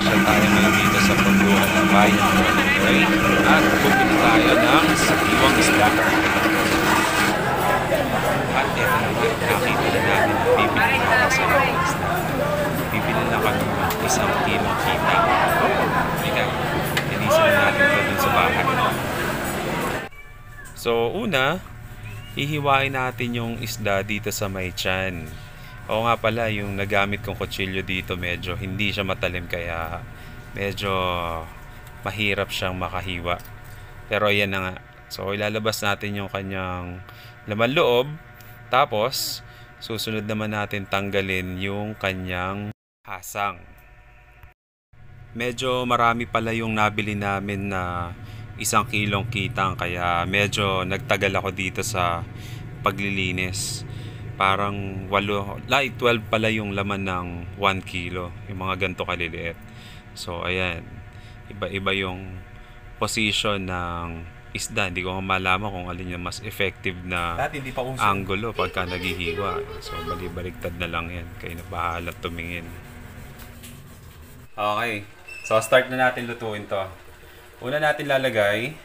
Mamasyal tayo ngayon dito sa punduhan ng bayan ng Monterrey at bumili tayo ng sariwang isda. At ito na nga, nakita na namin na bibili na sa sariwang isda. Bibili na kami ng 1 kilong kita. Halika, linisin na natin ito dun sa bahay. So una, hihiwain natin yung isda dito sa may tiyan. Oo nga pala, yung nagamit kong kutsilyo dito medyo hindi siya matalim kaya medyo mahirap siyang makahiwa. Pero yan na nga. So ilalabas natin yung kanyang laman loob. Tapos susunod naman natin tanggalin yung kanyang hasang. Medyo marami pala yung nabili namin na 1 kilong kitang kaya medyo nagtagal ako dito sa paglilinis. Parang 12 pala yung laman ng 1 kilo, yung mga ganito kaliliit. So ayan, iba-iba yung position ng isda. Hindi ko malaman kung alin yung mas effective na angulo pagka naghihiwa. So baliktad na lang yan, kayo na bahala tumingin. Okay, so start na natin lutuin to. Una natin lalagay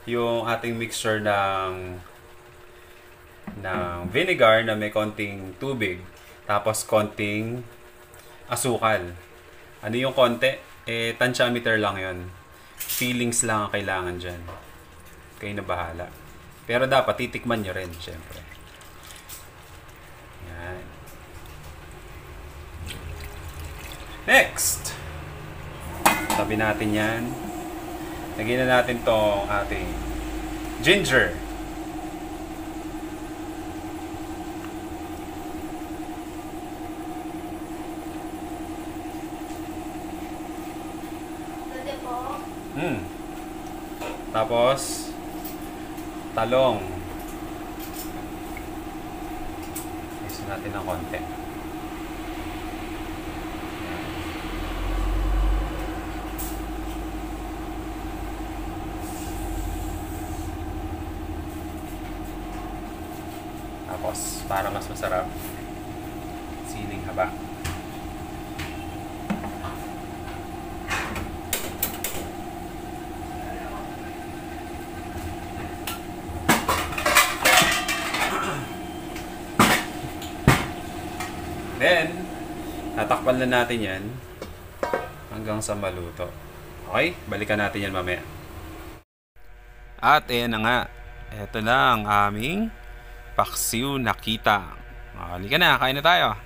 yung ating mixture ng vinegar na may konting tubig, tapos konting asukal. Ano yung konti? Tansyameter lang yon. Feelings lang ang kailangan dyan. Kayo na bahala. Pero dapat titikman nyo rin, syempre. Yan. Next! Tabi natin yan. Lagyan na natin tong ating ginger. Tapos talong. Isa natin ng konti. Tapos para mas masarap, siling haba. Then, tatakpan na natin yan hanggang sa maluto. Okay? Balikan natin yan mamaya. At ayan na nga. Ito na ang aming paksiw na kita. Halika na, kain na tayo.